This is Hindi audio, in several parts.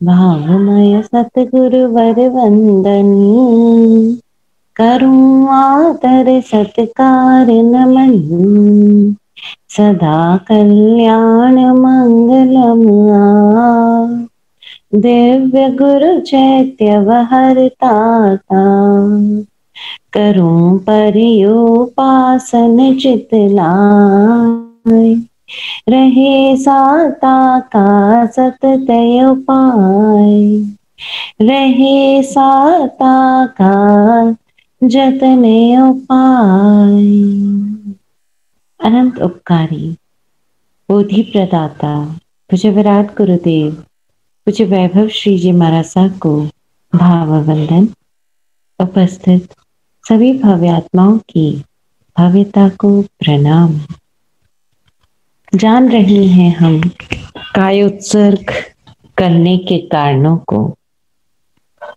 भावमय सतगुरुवर वंदनी, करूं आदर सत्कार नमन, सदा कल्याण मंगलम दिव्य गुरु चैत्य वहरता, करूं परियोपासन चितलाय, रहे साता का सततय उपाय, रहे साता का जतने उपाय। अनंत उपकारी, बोधि प्रदाता, पूज्य विराट गुरुदेव, पूज्य वैभव श्री जी महाराज साहब को भाववंदन। उपस्थित सभी भव्यात्माओं की भव्यता को प्रणाम। जान रहे हैं हम कायोत्सर्ग करने के कारणों को।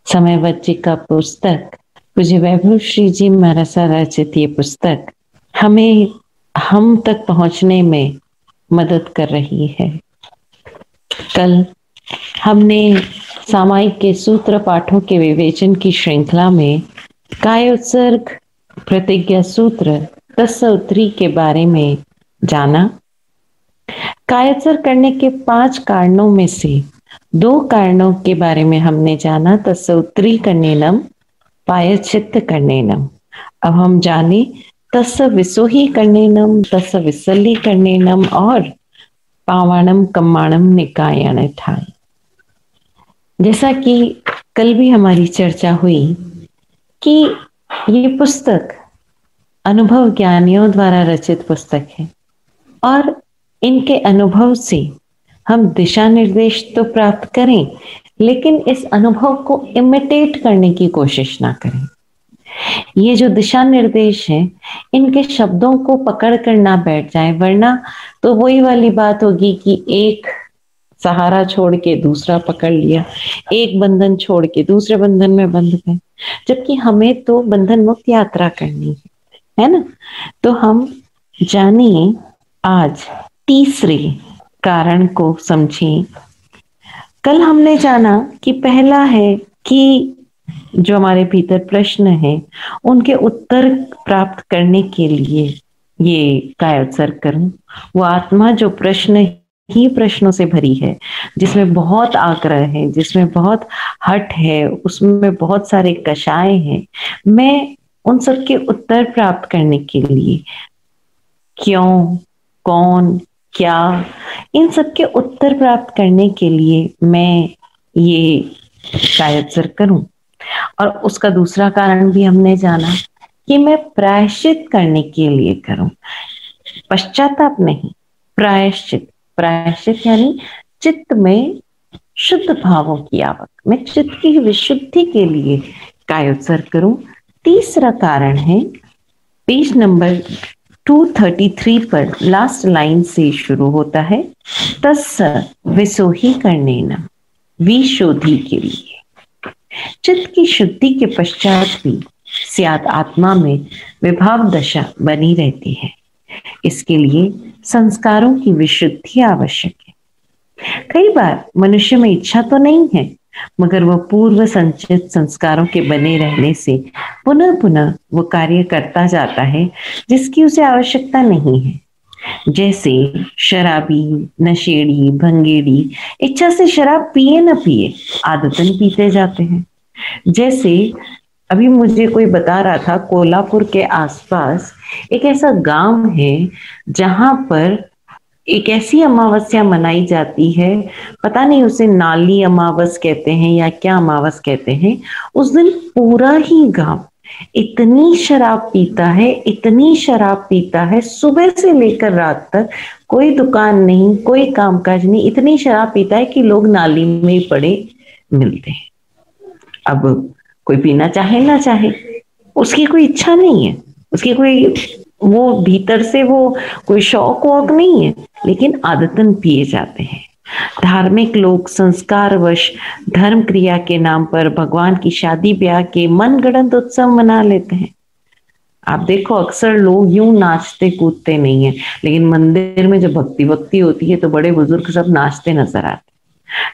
समयवज्जिका पुस्तक, पूज्य वैभव श्री जी महाराज रचित ये पुस्तक हमें हम तक पहुंचने में मदद कर रही है। कल हमने सामायिक के सूत्र पाठों के विवेचन की श्रृंखला में कायोत्सर्ग प्रतिज्ञा सूत्र तत्सोत्री के बारे में जाना। कायोत्सर्ग करने के 5 कारणों में से 2 कारणों के बारे में हमने जाना, तत्सोत्री करनेनम, पायश्चित्त करनेनम। अब हम जाने तत्स विसोही करनेनम, तत्स विसल्ली करनेनम और पावाणम कम्माणम निकायन ठाई। जैसा कि कल भी हमारी चर्चा हुई कि ये पुस्तक अनुभव ज्ञानियों द्वारा रचित पुस्तक है और इनके अनुभव से हम दिशा निर्देश तो प्राप्त करें, लेकिन इस अनुभव को इमिटेट करने की कोशिश ना करें। ये जो दिशा निर्देश है, इनके शब्दों को पकड़ कर ना बैठ जाए, वरना तो वही वाली बात होगी कि एक सहारा छोड़ के दूसरा पकड़ लिया, एक बंधन छोड़ के दूसरे बंधन में बंध गए, जबकि हमें तो बंधन मुक्त यात्रा करनी है ना। तो हम जानिए आज तीसरे कारण को समझें। कल हमने जाना कि पहला है कि जो हमारे भीतर प्रश्न है उनके उत्तर प्राप्त करने के लिए ये कायोत्सर्ग करूं। वो आत्मा जो प्रश्न ही प्रश्नों से भरी है, जिसमें बहुत आग्रह है, जिसमें बहुत हठ है, उसमें बहुत सारे कषाय हैं, मैं उन सबके उत्तर प्राप्त करने के लिए क्यों, कौन, क्या, इन सबके उत्तर प्राप्त करने के लिए मैं ये कायोत्सर्ग करूं। और उसका दूसरा कारण भी हमने जाना कि मैं प्रायश्चित करने के लिए करूं, पश्चाताप नहीं, प्रायश्चित। प्रायश्चित यानी चित्त में शुद्ध भावों की आवक, मैं चित्त की विशुद्धि के लिए कायोत्सर्ग करूं। तीसरा कारण है पेज नंबर 233 पर लास्ट लाइन से शुरू होता है, तस्स विसोही करनेन, विशोधि के लिए। चित्त की शुद्धि के पश्चात भी स्यात् आत्मा में विभाव दशा बनी रहती है। इसके लिए संस्कारों की विशुद्धि आवश्यक है। कई बार मनुष्य में इच्छा तो नहीं है, मगर वह पूर्व संचित संस्कारों के बने रहने से पुनः पुनः वो कार्य करता जाता है जिसकी उसे आवश्यकता नहीं है। जैसे शराबी, नशेड़ी, भंगेड़ी इच्छा से शराब पिए न पिए, आदतन पीते जाते हैं। जैसे अभी मुझे कोई बता रहा था, कोल्हापुर के आसपास एक ऐसा गांव है जहां पर एक ऐसी अमावस्या मनाई जाती है, पता नहीं उसे नाली अमावस कहते हैं या क्या अमावस कहते हैं। उस दिन पूरा ही गांव इतनी शराब पीता है, इतनी शराब पीता है, सुबह से लेकर रात तक कोई दुकान नहीं, कोई कामकाज नहीं, इतनी शराब पीता है कि लोग नाली में ही पड़े मिलते हैं। अब कोई पीना चाहे ना चाहे, उसकी कोई इच्छा नहीं है, उसकी कोई वो भीतर से वो कोई शौक वौक नहीं है, लेकिन आदतन पिए जाते हैं। धार्मिक लोग संस्कारवश धर्म क्रिया के नाम पर भगवान की शादी ब्याह के मनगढ़ंत उत्सव मना लेते हैं। आप देखो अक्सर लोग यूं नाचते कूदते नहीं है, लेकिन मंदिर में जब भक्ति भक्ति होती है तो बड़े बुजुर्ग सब नाचते नजर आते।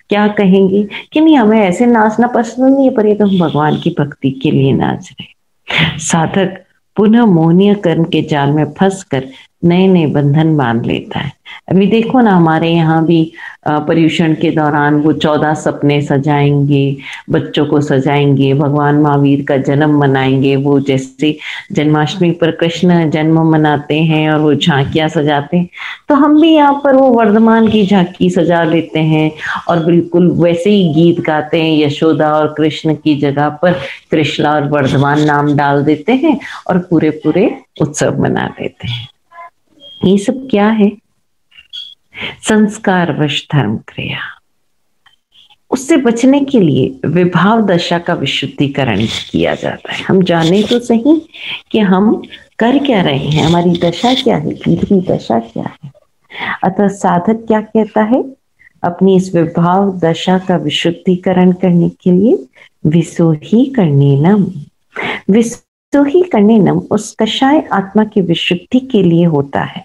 क्या कहेंगे कि नहीं हमें ऐसे नाचना पसंद नहीं है, पर ये तो हम भगवान की भक्ति के लिए नाच रहे। साधक पुनः मोहनीय कर्म के जाल में फंसकर नए नए बंधन बांध लेता है। अभी देखो ना, हमारे यहाँ भी पर्यूषण के दौरान वो 14 सपने सजाएंगे, बच्चों को सजाएंगे, भगवान महावीर का जन्म मनाएंगे। वो जैसे जन्माष्टमी पर कृष्ण जन्म मनाते हैं और वो झांकियां सजाते हैं, तो हम भी यहाँ पर वो वर्धमान की झांकी सजा लेते हैं और बिल्कुल वैसे ही गीत गाते हैं। यशोदा और कृष्ण की जगह पर कृष्णा और वर्धमान नाम डाल देते हैं और पूरे पूरे उत्सव मना देते हैं। ये सब क्या है? संस्कारवश धर्म क्रिया। उससे बचने के लिए विभाव दशा का विशुद्धिकरण किया जाता है। हम जाने तो सही कि हम कर क्या रहे हैं, हमारी दशा क्या है, भीतरी दशा क्या है। अतः साधक क्या कहता है? अपनी इस विभाव दशा का विशुद्धिकरण करने के लिए विसोही कर्णेनम। विसोही कर्णेनम उस कषाय आत्मा की विशुद्धि के लिए होता है।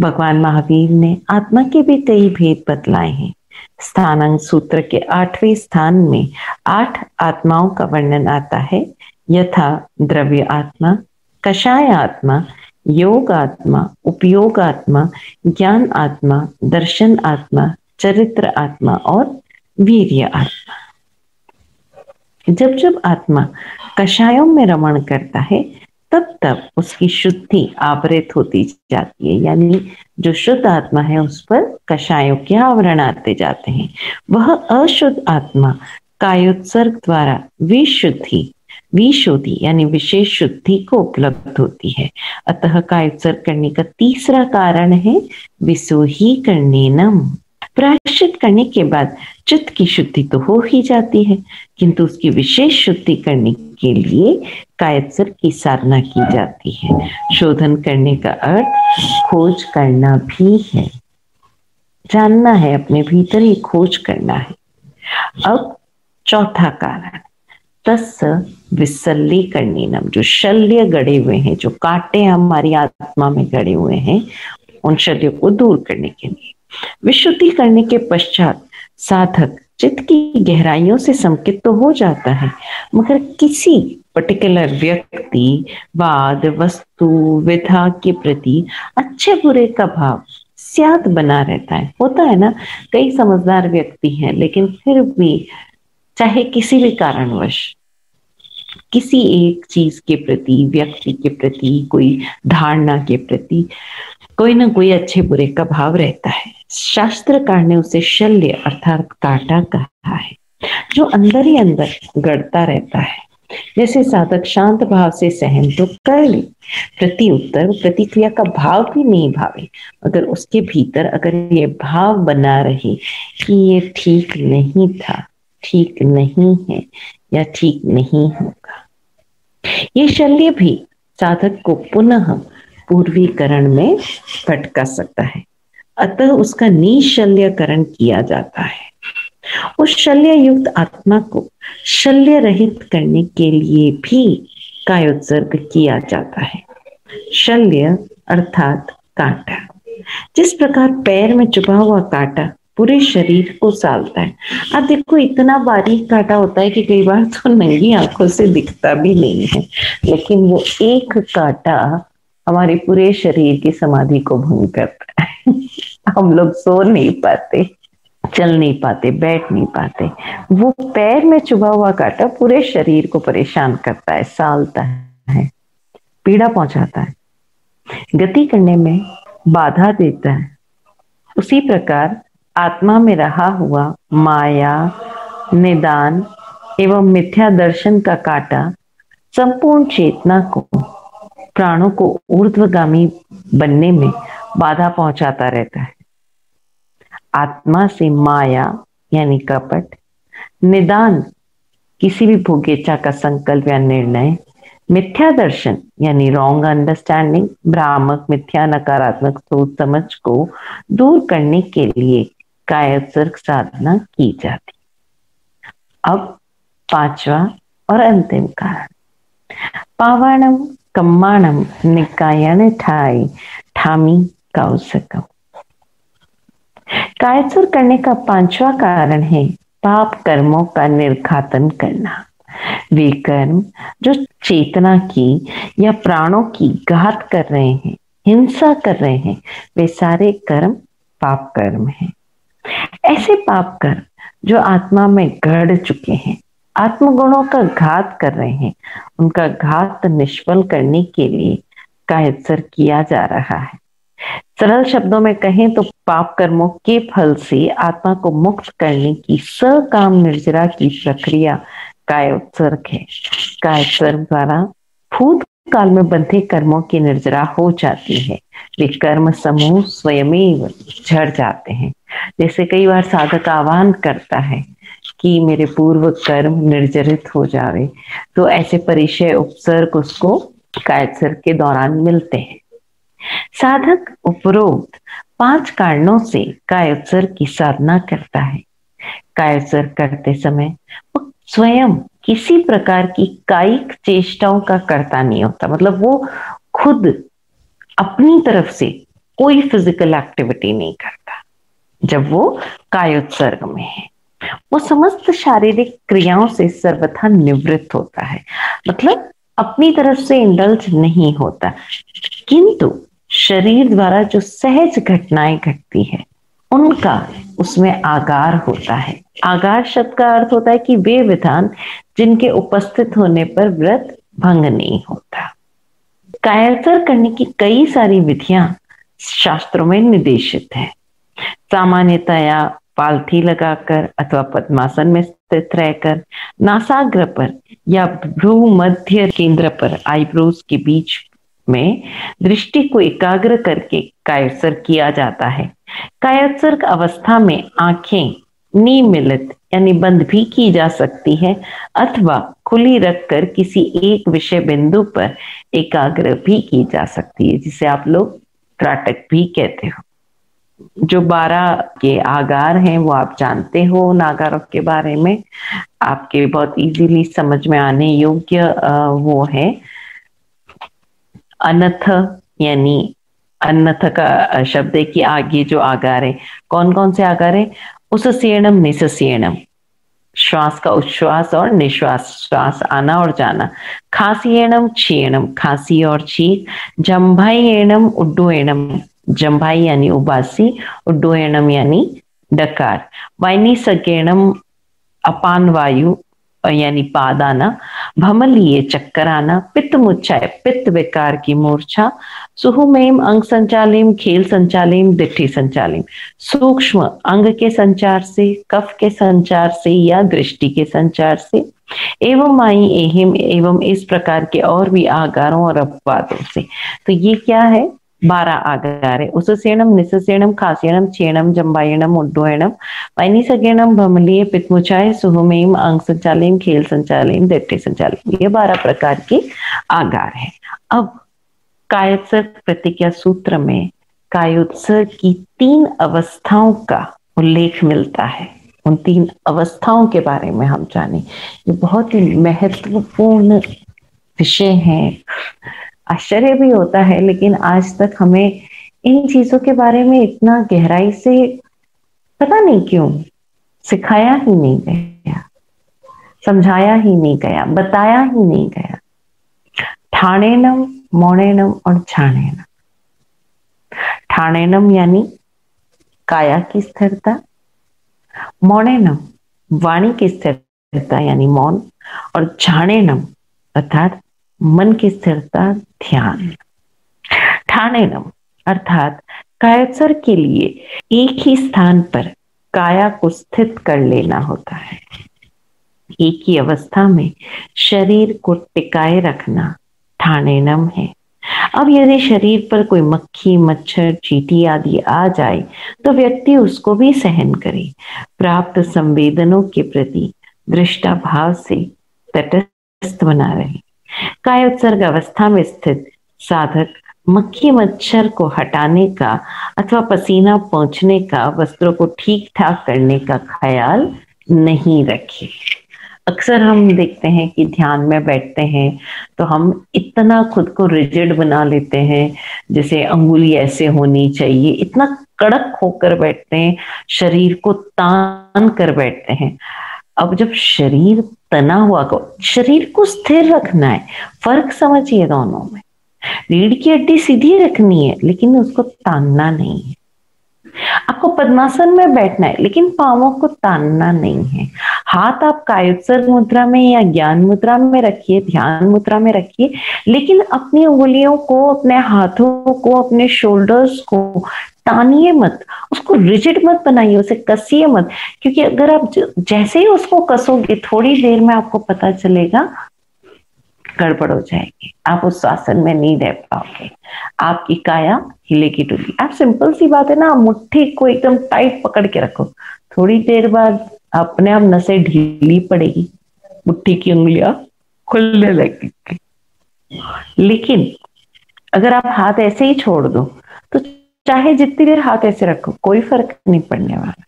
भगवान महावीर ने आत्मा के भी कई भेद बतलाए हैं। स्थानांग सूत्र के 8वें स्थान में 8 आत्माओं का वर्णन आता है, यथा द्रव्य आत्मा, कषाय आत्मा, योग आत्मा, उपयोग आत्मा, ज्ञान आत्मा, दर्शन आत्मा, चरित्र आत्मा और वीर्य आत्मा। जब जब आत्मा कषायों में रमण करता है तब तब उसकी शुद्धि आवृत होती जाती है, यानी जो शुद्ध आत्मा है उस पर कषायों के आवरण आते जाते हैं। वह अशुद्ध आत्मा कायोत्सर्ग द्वारा विशुद्धि यानी विशेष शुद्धि को उपलब्ध होती है। अतः कायोत्सर्ग करने का तीसरा कारण है विसोही कर्णेनम। प्रायश्चित करने के बाद चित्त की शुद्धि तो हो ही जाती है, किंतु उसकी विशेष शुद्धि करने के लिए कायोत्सर्ग की साधना की जाती है। शोधन करने का अर्थ खोज करना भी है, जानना है, अपने भीतर ही खोज करना है। अब चौथा कारण तस्य विसल्लीकरणेनम। जो शल्य गड़े हुए हैं, जो कांटे हमारी आत्मा में गड़े हुए हैं, उन शल्यों को दूर करने के लिए विशुद्धि करने के पश्चात साधक चित्त की गहराइयों से संकित तो हो जाता है, मगर किसी पर्टिकुलर व्यक्ति, वाद, वस्तु, विधा के प्रति अच्छे बुरे का भाव स्याद बना रहता है। होता है ना, कई समझदार व्यक्ति हैं लेकिन फिर भी चाहे किसी भी कारणवश किसी एक चीज के प्रति, व्यक्ति के प्रति, कोई धारणा के प्रति कोई ना कोई अच्छे बुरे का भाव रहता है। शास्त्रकार ने उसे शल्य अर्थात कांटा कहा है, जो अंदर ही अंदर गड़ता रहता है। जैसे साधक शांत भाव से सहन तो कर ले, प्रति उत्तर प्रतिक्रिया का भाव भी नहीं भावे, अगर उसके भीतर अगर ये भाव बना रहे कि ये ठीक नहीं था, ठीक नहीं है या ठीक नहीं होगा, ये शल्य भी साधक को पुनः पूर्वीकरण में भटका सकता है। अतः उसका निशल्यकरण किया जाता है। उस शल्य युक्त आत्मा को शल्य रहित करने के लिए भी कायोत्सर्ग किया जाता है। शल्य अर्थात कांटा। जिस प्रकार पैर में चुभा हुआ कांटा पूरे शरीर को सालता है, अब देखो इतना बारीक कांटा होता है कि कई बार तो नंगी आंखों से दिखता भी नहीं है, लेकिन वो एक कांटा हमारे पूरे शरीर की समाधि को भंग करता है। हम लोग सो नहीं पाते, चल नहीं पाते, बैठ नहीं पाते। वो पैर में चुभा हुआ कांटा पूरे शरीर को परेशान करता है, सालता है, पीड़ा पहुंचाता है, गति करने में बाधा देता है। उसी प्रकार आत्मा में रहा हुआ माया, निदान एवं मिथ्या दर्शन का कांटा संपूर्ण चेतना को, प्राणों को ऊर्ध्वगामी बनने में बाधा पहुंचाता रहता है। आत्मा से माया यानी कपट, निदान किसी भी भोगेच्छा का संकल्प या निर्णय, मिथ्या दर्शन यानी रॉन्ग अंडरस्टैंडिंग, भ्रामक मिथ्या नकारात्मक सोच समझ को दूर करने के लिए कायोत्सर्ग साधना की जाती। अब पांचवा और अंतिम कारण पावाणम कम्माणम निकायन ठाई ठामी कौसकम। कायस्वर करने का पांचवा कारण है पाप कर्मों का निर्घातन करना। वे कर्म जो चेतना की या प्राणों की घात कर रहे हैं, हिंसा कर रहे हैं, वे सारे कर्म पाप कर्म हैं। ऐसे पाप कर्म जो आत्मा में गढ़ चुके हैं, आत्मगुणों का घात कर रहे हैं, उनका घात निष्फल करने के लिए कायत्सर किया जा रहा है। सरल शब्दों में कहें तो पाप कर्मों के फल से आत्मा को मुक्त करने की सकाम निर्जरा की प्रक्रिया कायोत्सर्ग है। कायोत्सर्ग द्वारा भूत काल में बंधे कर्मों की निर्जरा हो जाती है। वे कर्म समूह स्वयं झड़ जाते हैं। जैसे कई बार साधक आह्वान करता है कि मेरे पूर्व कर्म निर्जरित हो जावे, तो ऐसे परिचय उपसर्ग उसको कायोत्सर्ग के दौरान मिलते हैं। साधक उपरोक्त 5 कारणों से कायोत्सर्ग की साधना करता है। कायोत्सर्ग करते समय वो स्वयं किसी प्रकार की कायिक चेष्टाओं का करता नहीं होता, मतलब वो खुद अपनी तरफ से कोई फिजिकल एक्टिविटी नहीं करता। जब वो कायोत्सर्ग में है, वो समस्त शारीरिक क्रियाओं से सर्वथा निवृत्त होता है, मतलब अपनी तरफ से इंडल्ज नहीं होता, किंतु शरीर द्वारा जो सहज घटनाएं घटती है उनका उसमें आगार होता है। आगार शब्द का अर्थ होता है कि वे विधान जिनके उपस्थित होने पर व्रत भंग नहीं होता। कायोत्सर्ग करने की कई सारी विधियां शास्त्रों में निर्देशित है। सामान्यतया पालथी लगाकर अथवा पद्मासन में स्थित रहकर नासाग्र पर या भ्रू मध्य केंद्र पर आईब्रोज के बीच में दृष्टि को एकाग्र करके कायोत्सर्ग किया जाता है। कायोत्सर्ग अवस्था में आंखें निमीलित यानी बंद भी की जा सकती है अथवा खुली रखकर किसी एक विषय बिंदु पर एकाग्र भी की जा सकती है, जिसे आप लोग त्राटक भी कहते हो। जो 12 के आगार हैं वो आप जानते हो, उन आगारों के बारे में आपके बहुत इजीली समझ में आने योग्य वो है अनथ, यानी अन्नथ का शब्द है कि आगे जो आगार है, कौन कौन से आगार है? उससेणम निससेणम, श्वास का उच्छ्वास और निश्वास, श्वास आना और जाना। खासीयणम क्षीणम, खांसी और छींक। जम्भाईयणम उड्डुयणम, जम्भाई यानी उबासी, उड्डुयणम यानी डकार। वाइनी सगेणम अपान वायु यानी पाद आना। भमलीय चक्कर आना। पित्त मुच्छाय पित्त विकार की मूर्छा। सुहुमेम अंग संचालिम, खेल संचालिम, दिट्ठी संचालिम, सूक्ष्म अंग के संचार से, कफ के संचार से या दृष्टि के संचार से, एवं माई एहिम, एवं इस प्रकार के और भी आगारों और अपवादों से। तो ये क्या है? 12 आगार है। उससेणम निससेणम खासीयणम क्षीणम जम्बायणम उड्डयणम वैनिसगेणम भमलीय पित्तमुचाय सुहुमेम अंग संचालिम खेल संचालिम दिट्ठी संचालिम, ये 12 प्रकार के आगार है। अब कायोत्सर्ग प्रतिज्ञा सूत्र में कायोत्सर्ग की 3 अवस्थाओं का उल्लेख मिलता है। उन 3 अवस्थाओं के बारे में हम जाने, ये बहुत ही महत्वपूर्ण विषय है। आश्चर्य भी होता है, लेकिन आज तक हमें इन चीजों के बारे में इतना गहराई से पता नहीं क्यों सिखाया ही नहीं गया, समझाया ही नहीं गया, बताया ही नहीं गया। ठाणेनम, मोणेनम और झाणेनम। ठाणेनम यानी काया की स्थिरता, मोणेनम वाणी की स्थिरता यानी मौन, और झाणेनम अर्थात मन की स्थिरता ध्यान। ठाणेनम अर्थात कायोत्सर्ग के लिए एक ही स्थान पर काया को स्थित कर लेना होता है। एक ही अवस्था में शरीर को टिकाए रखना ठाणेनम है। अब यदि शरीर पर कोई मक्खी, मच्छर, चींटी आदि आ जाए तो व्यक्ति उसको भी सहन करे, प्राप्त संवेदनों के प्रति दृष्टा भाव से तटस्थ बना रहे। कायोत्सर्ग अवस्था में स्थित साधक मक्खी मच्छर को हटाने का अथवा पसीना पोंछने का, वस्त्रों को ठीक ठाक करने का ख्याल नहीं रखे। अक्सर हम देखते हैं कि ध्यान में बैठते हैं तो हम इतना खुद को रिजिड बना लेते हैं, जैसे अंगुली ऐसे होनी चाहिए, इतना कड़क होकर बैठते हैं, शरीर को तान कर बैठते हैं। अब जब शरीर तना हुआ को, शरीर को स्थिर रखना है, फर्क समझिए दोनों में। रीढ़ की हड्डी सीधी रखनी है लेकिन उसको तानना नहीं है। आपको पद्मासन में बैठना है लेकिन पांवों को तानना नहीं है। हाथ आप कायोत्सर्ग मुद्रा में या ज्ञान मुद्रा में रखिए, ध्यान मुद्रा में रखिए, लेकिन अपनी उंगलियों को, अपने हाथों को, अपने शोल्डर्स को तानिए मत, उसको रिजिड मत बनाइए, उसे कसिए मत। क्योंकि अगर आप जैसे ही उसको कसोगे थोड़ी देर में आपको पता चलेगा गड़बड़ हो जाएगी, आप उस आसन में नहीं रह पाओगे, आपकी काया हिलेगी डुलेगी। आप सिंपल सी बात है ना, मुट्ठी को एकदम टाइट पकड़ के रखो, थोड़ी देर बाद अपने आप नसें ढीली पड़ेगी, मुट्ठी की उंगलियां खुलने लगेगी। लेकिन अगर आप हाथ ऐसे ही छोड़ दो तो चाहे जितनी देर हाथ ऐसे रखो कोई फर्क नहीं पड़ने वाला।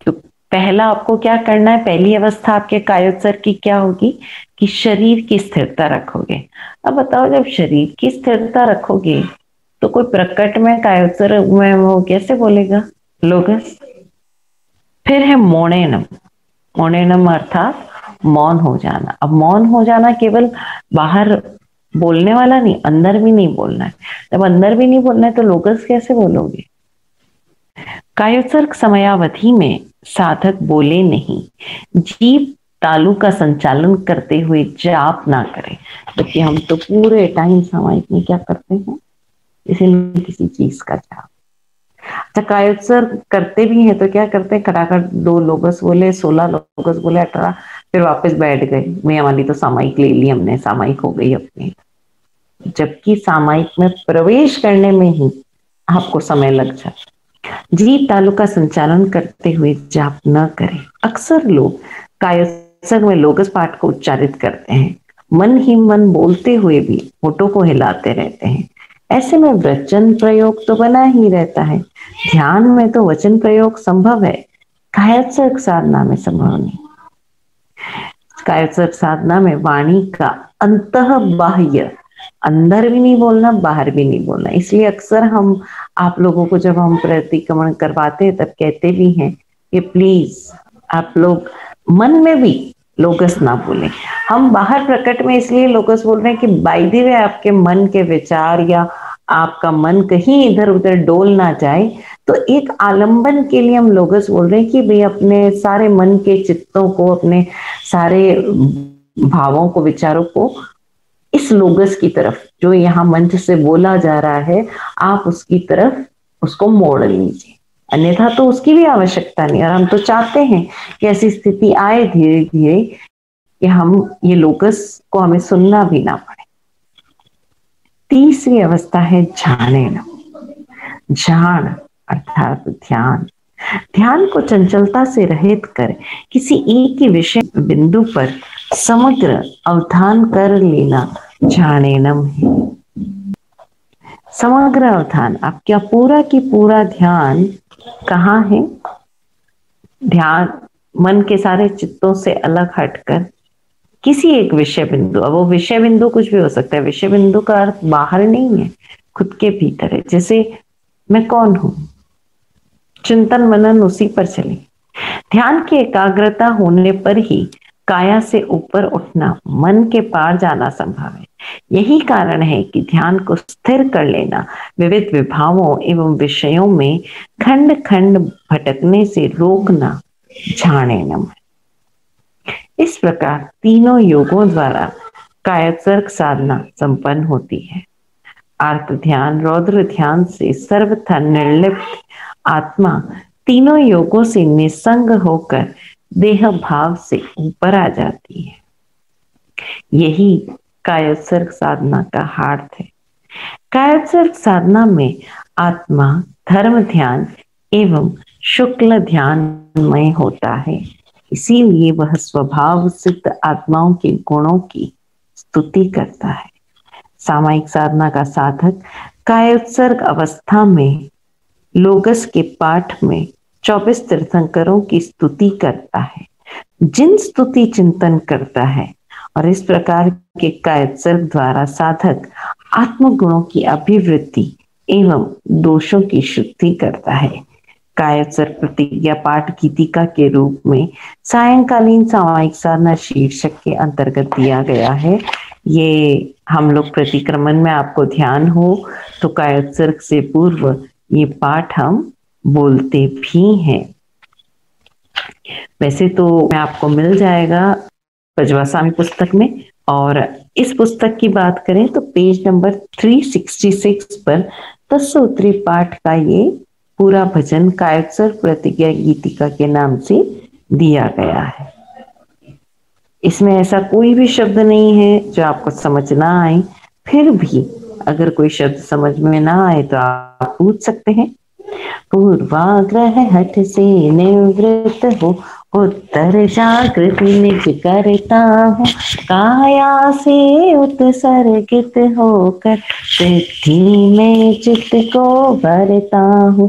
तो पहला आपको क्या करना है, पहली अवस्था आपके कायोत्सर्ग की क्या होगी कि शरीर की स्थिरता रखोगे। अब बताओ, जब शरीर की स्थिरता रखोगे तो कोई प्रकट में कायोत्सर्ग में वो कैसे बोलेगा, लोगस। फिर है मोणेनम। मोणेनम अर्थात मौन हो जाना। अब मौन हो जाना केवल बाहर बोलने वाला नहीं, अंदर भी नहीं बोलना है। जब अंदर भी नहीं बोलना है तो लोगस कैसे बोलोगे। कायोत्सर्ग समयावधि में साधक बोले नहीं, जीभ तालु का संचालन करते हुए जाप ना करें। जबकि हम तो पूरे टाइम सामायिक में क्या करते हैं, किसी न किसी चीज का जाप। अच्छा, कायोत्सर्ग करते भी हैं तो क्या करते हैं, खटाखट 2 लोगस बोले, 16 लोगस बोले, 18, फिर वापस बैठ गए, मियां वाली तो सामायिक ले ली हमने, सामायिक हो गई अपनी। जबकि सामायिक में प्रवेश करने में ही आपको समय लग जाता। जीभ तालु का संचालन करते हुए जाप न करें। अक्सर लोग कायोत्सर्ग में लोगस पाठ को उच्चारित करते हैं, मन ही मन बोलते हुए भी होठों को हिलाते रहते हैं। ऐसे में वचन प्रयोग तो बना ही रहता है, ध्यान में तो वचन प्रयोग संभव है, कायोत्सर्ग साधना में संभव नहीं। कायोत्सर्ग साधना में वाणी का अंतः बाह्य, अंदर भी नहीं बोलना, बाहर भी नहीं बोलना। इसलिए अक्सर हम आप लोगों को जब हम प्रतिक्रमण करवाते हैं तब कहते भी हैं कि प्लीज आप लोग मन में भी लोगस ना बोले। हम बाहर प्रकट में इसलिए लोगस बोल रहे हैं कि बाय द वे आपके मन के विचार या आपका मन कहीं इधर उधर डोल ना जाए, तो एक आलंबन के लिए हम लोगस बोल रहे हैं कि भाई अपने सारे मन के चित्तों को, अपने सारे भावों को, विचारों को इस लोगस की तरफ, जो यहाँ मंच से बोला जा रहा है, आप उसकी तरफ उसको मोड़ लीजिए। अन्यथा तो उसकी भी आवश्यकता नहीं। और हम तो चाहते हैं कि ऐसी स्थिति आए धीरे धीरे कि हम ये लोगस को हमें सुनना भी ना पड़े। तीसरी अवस्था है झानेनम। झान अर्थात ध्यान। ध्यान को चंचलता से रहित कर किसी एक ही विषय बिंदु पर समग्र अवधान कर लेना झानेनम है। समग्र अवधान, आपका पूरा की पूरा ध्यान कहाँ है, ध्यान मन के सारे चित्तों से अलग हटकर किसी एक विषय बिंदु। अब वो विषय बिंदु कुछ भी हो सकता है, विषय बिंदु का अर्थ बाहर नहीं है, खुद के भीतर है। जैसे मैं कौन हूं, चिंतन मनन उसी पर चले। ध्यान की एकाग्रता होने पर ही काया से ऊपर उठना, मन के पार जाना संभव है। यही कारण है कि ध्यान को स्थिर कर लेना विविध विभावों एवं विषयों में खंड खंड भटकने से रोकना झानेनम है। इस प्रकार तीनों योगों द्वारा कायोत्सर्ग साधना संपन्न होती है। आर्त ध्यान, रौद्र ध्यान से सर्वथा निर्लिप्त आत्मा तीनों योगों से निसंग होकर देह भाव से ऊपर आ जाती है। यही कायोत्सर्ग साधना का अर्थ है। कायोत्सर्ग साधना में आत्मा धर्म ध्यान एवं शुक्ल ध्यान में होता है। इसीलिए वह स्वभाव सिद्ध आत्माओं के गुणों की स्तुति करता है। सामायिक साधना का साधक कायोत्सर्ग अवस्था में लोगस के पाठ में 24 तीर्थंकरों की स्तुति करता है। जिन स्तुति चिंतन करता है और इस प्रकार के कायोत्सर्ग द्वारा साधक आत्मगुणों की अभिवृद्धि एवं दोषों की शुद्धि करता है। कायोत्सर्ग प्रतिज्ञा पाठ गीतिका के रूप में सायंकालीन सामायिक साधना शीर्षक के अंतर्गत दिया गया है। ये हम लोग प्रतिक्रमण में आपको ध्यान हो तो कायोत्सर्ग से पूर्व ये पाठ हम बोलते भी हैं। वैसे तो मैं आपको मिल जाएगा पजवासामी पुस्तक में, और इस पुस्तक की बात करें तो पेज नंबर 366 पर तत्सूत्री पाठ का ये पूरा भजन कायोत्सर्ग प्रतिज्ञा गीतिका के नाम से दिया गया है। इसमें ऐसा कोई भी शब्द नहीं है जो आपको समझ ना आए। फिर भी अगर कोई शब्द समझ में ना आए तो आप पूछ सकते हैं। पूर्वाग्रह हठ से निवृत्त हो, उत्तर जागृति निज करता हूँ, काया से उत्सर्गित होकर सिद्धि में चित्त को भरता हूँ।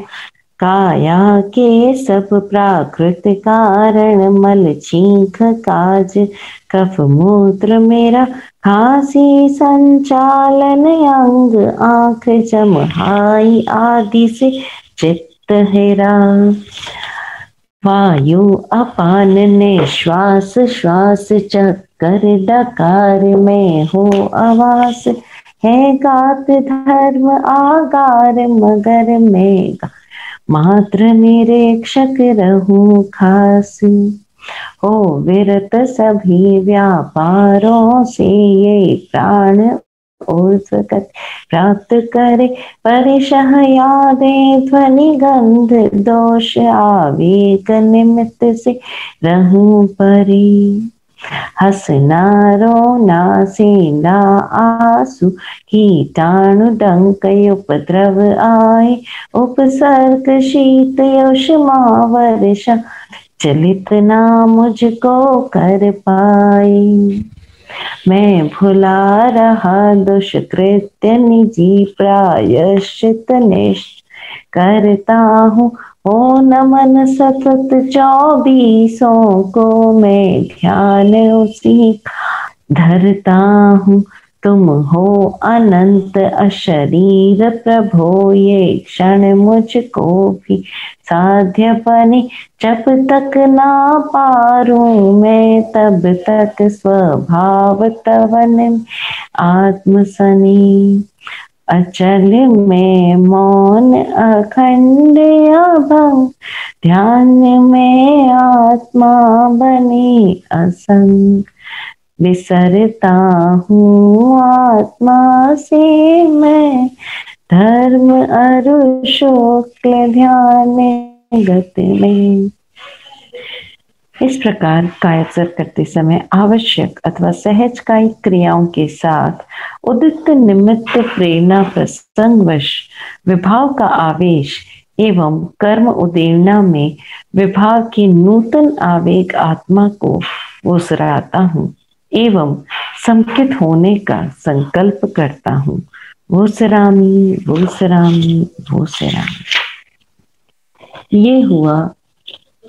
काया के सब प्राकृत कारण, मल छींक काज कफ मूत्र मेरा, खांसी संचालन अंग आंख जमहाई आदि से चित्त हेरा। वायु अपान निश्वास श्वास चक्कर डकार में हो आवास, है गात धर्म आगार मगर में मात्र निरीक्षक रहूं खास। हो विरत सभी व्यापारों से ये प्राण और स्वगत प्राप्त करे, परिशह यादें ध्वनि गंध दोष आवेग निमित्त से रहूं परी। हंसना रोना सेना आंसू कीटाणु डंक उपद्रव आए, उपसर्ग शीत उष्मा वर्षा चलित ना मुझको कर पाए। मैं भुला रहा दुष्कृत्य निजी प्रायश्चित निष्ठ करता हूँ, ओ नमन सतत 24 को मैं ध्यान उसी का धरता हूँ। तुम हो अनंत अशरीर प्रभो, ये क्षण मुझको भी साध्य बने, जब तक ना पारूं मैं तब तक स्वभाव तवन आत्मसनी। अचल में मौन अखंड अभंग, ध्यान में आत्मा बनी असंग। विसरता हूँ आत्मा से मैं, धर्म अरु शुक्ल ध्यान गत में। इस प्रकार कायोत्सर्ग करते समय आवश्यक अथवा सहज कायिक क्रियाओं के साथ उदित निमित्त प्रेरणा प्रसंगवश विभाव का आवेश एवं कर्म उदेवना में विभाव की नूतन आवेग आत्मा को वसराता हूँ एवं संकित होने का संकल्प करता हूँ। वो सरामी वो सरामी वो सरामी। ये हुआ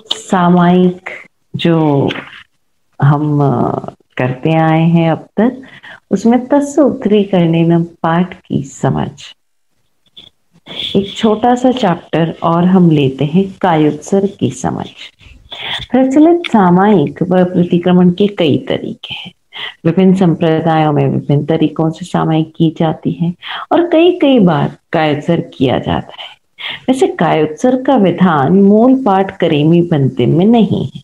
सामायिक जो हम करते आए हैं अब तक, उसमें तत्सूत्री करने में पाठ की समझ। एक छोटा सा चैप्टर और हम लेते हैं कायोत्सर्ग की समझ। प्रचलित सामायिक व प्रतिक्रमण के कई तरीके हैं। विभिन्न संप्रदायों में विभिन्न तरीकों से सामायिक की जाती है और कई बार कायोत्सर्ग किया जाता है। वैसे कायोत्सर्ग का विधान मूल पाठ करेमी बनते में नहीं है।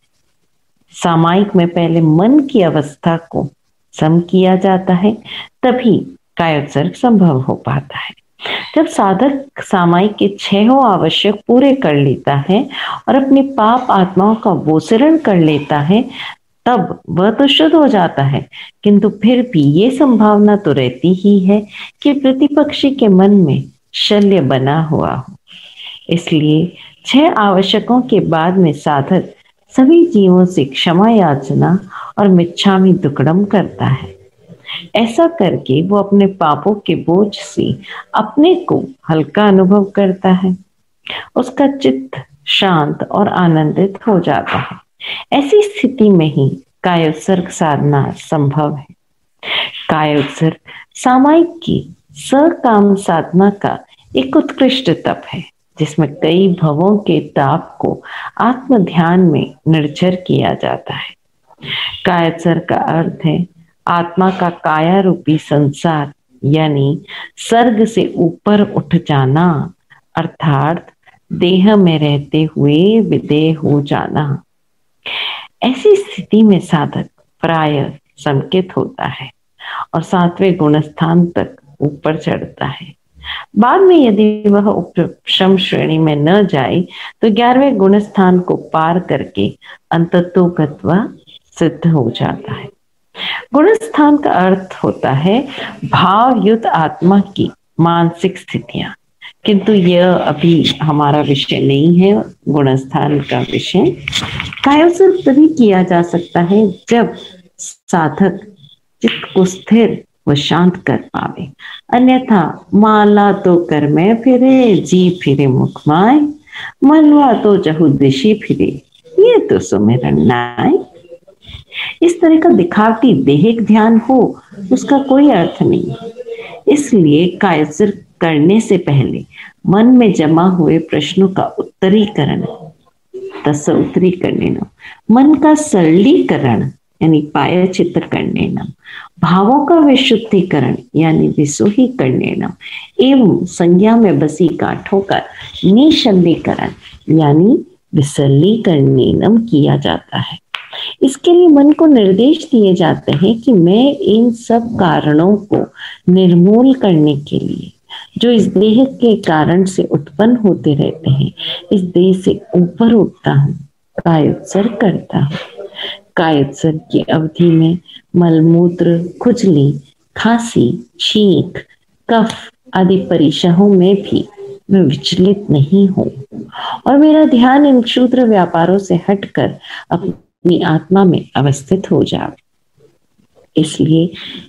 सामायिक में पहले मन की अवस्था को सम किया जाता है, तभी कायोत्सर्ग संभव हो पाता है। जब साधक सामायिक के 6 आवश्यक पूरे कर लेता है और अपनी पाप आत्माओं का वोसरण कर लेता है, तब वह तो शुद्ध हो जाता है, किंतु फिर भी ये संभावना तो रहती ही है कि प्रतिपक्षी के मन में शल्य बना हुआ हो। इसलिए 6 आवश्यकों के बाद में साधक सभी जीवों से क्षमा याचना और मिच्छामि दुक्कडम करता है। ऐसा करके वो अपने पापों के बोझ से अपने को हल्का अनुभव करता है। उसका चित्त शांत और आनंदित हो जाता है। ऐसी स्थिति में ही कायोत्सर्ग साधना संभव है। कायोत्सर्ग सामायिक की सकाम साधना का एक उत्कृष्ट तप है जिसमें कई भवों के ताप को आत्म ध्यान में निर्जर किया जाता है। कायत्सर का अर्थ है आत्मा का काया रूपी संसार, यानी सर्ग से ऊपर उठ जाना, अर्थात देह में रहते हुए विदेह हो जाना। ऐसी स्थिति में साधक प्राय संकित होता है और 7वें गुणस्थान तक ऊपर चढ़ता है। बाद में यदि वह उपशम श्रेणी में न जाए तो 11वें गुणस्थान को पार करके अंततोगत्वा सिद्ध हो जाता है। गुणस्थान का अर्थ होता है भाव युक्त आत्मा की मानसिक स्थितियां, किंतु यह अभी हमारा विषय नहीं है। गुणस्थान का विषय कायोत्सर्ग तभी किया जा सकता है जब साधक चित्त को स्थिर व शांत कर पावे, अन्यथा माला तो कर में फिरे, जी फिरे मुख माय, मनवा तो जहु दिशी फिरे, ये तो सुमिरन नाय। इस तरह का दिखावटी देहिक ध्यान हो उसका कोई अर्थ नहीं। इसलिए कायोत्सर्ग करने से पहले मन में जमा हुए प्रश्नों का उत्तरीकरण, तस्य उत्तरीकरण, मन का सरलीकरण यानी पायचित्र करने, भावों का विशुद्धिकरण यानी विसुही करने, एवं संज्ञा में बसी गांठों का निशल्लीकरण यानी विसरलीकरण किया जाता है। इसके लिए मन को निर्देश दिए जाते हैं कि मैं इन सब कारणों को निर्मूल करने के लिए जो इस देह के कारण से उत्पन्न होते रहते हैं, इस देह से ऊपर उठता हूँ, कायोत्सर्ग करता हूँ। कायोत्सर्ग की अवधि में मलमूत्र, खुजली, खांसी, छींक, कफ आदि परीक्षाओं में भी मैं विचलित नहीं हूँ और मेरा ध्यान इन क्षुद्र व्यापारों से हटकर अपनी आत्मा में अवस्थित हो जाए। इसलिए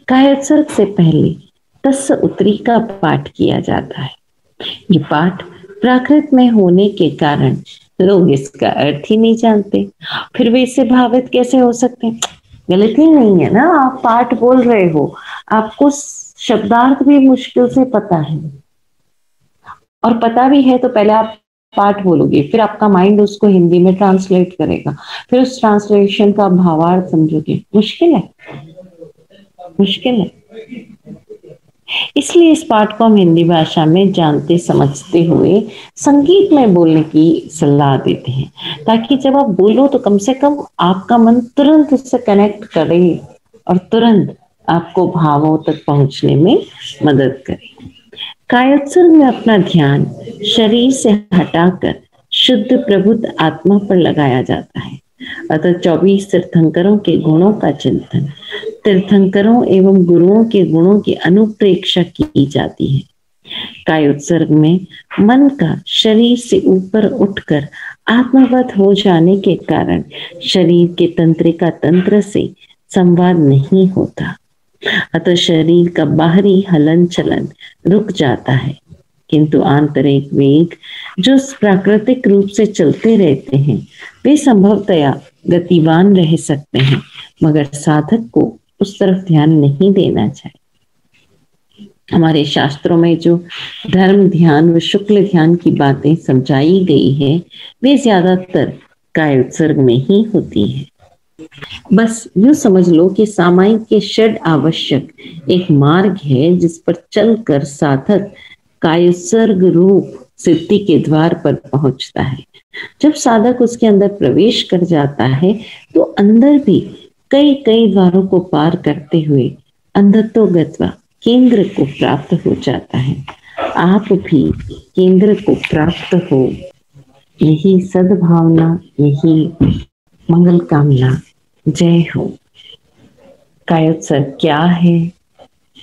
कायोत्सर्ग से पहले तस्य उत्तरी का पाठ किया जाता है। ये पाठ प्राकृत में होने के कारण लोग इसका अर्थ ही नहीं जानते, फिर वे इससे भावित कैसे हो सकते हैं? गलती नहीं है ना, आप पाठ बोल रहे हो, आपको शब्दार्थ भी मुश्किल से पता है और पता भी है तो पहले आप पाठ बोलोगे, फिर आपका माइंड उसको हिंदी में ट्रांसलेट करेगा, फिर उस ट्रांसलेशन का भावार्थ समझोगे। मुश्किल है, मुश्किल है। इसलिए इस पाठ को हम हिंदी भाषा में जानते समझते हुए संगीत में बोलने की सलाह देते हैं, ताकि जब आप बोलो तो कम से कम आपका मन तुरंत उससे कनेक्ट करे और तुरंत आपको भावों तक पहुंचने में मदद करे। कायोत्सर्ग में अपना ध्यान शरीर से हटाकर शुद्ध प्रबुद्ध आत्मा पर लगाया जाता है। अतः 24 तीर्थंकरों के गुणों का चिंतन, तीर्थंकरों एवं गुरुओं के गुणों की अनुप्रेक्षा की जाती है। कायोत्सर्ग में मन का शरीर से ऊपर उठकर आत्मवत हो जाने के कारण शरीर के तंत्रिका तंत्र से संवाद नहीं होता, अतः शरीर का बाहरी हलन चलन रुक जाता है, किंतु आंतरिक वेग जो प्राकृतिक रूप से चलते रहते हैं वे संभवतया गतिवान रह सकते हैं, मगर साधक को उस तरफ ध्यान नहीं देना चाहिए। हमारे शास्त्रों में जो धर्म ध्यान व शुक्ल ध्यान की बातें समझाई गई है वे ज्यादातर कायोत्सर्ग में ही होती है। बस यूं समझ लो कि सामायिक के षड आवश्यक एक मार्ग है जिस पर चलकर साधक कायोत्सर्ग रूप सिद्धि के द्वार पर पहुंचता है। जब साधक उसके अंदर प्रवेश कर जाता है तो अंदर भी कई कई द्वारों को पार करते हुए अंधत्व गत्वा केंद्र को प्राप्त हो जाता है। आप भी केंद्र को प्राप्त हो, यही सद्भावना, यही मंगल कामना। जय हो। कायोत्सर्ग क्या है,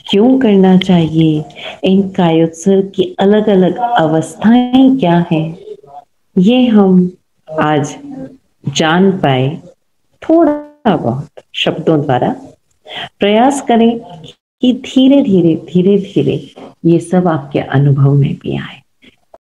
क्यों करना चाहिए, इन कायोत्सर्ग की अलग अलग अवस्थाएं क्या है, ये हम आज जान पाए थोड़ा बहुत शब्दों द्वारा। प्रयास करें कि धीरे धीरे धीरे धीरे ये सब आपके अनुभव में भी आए।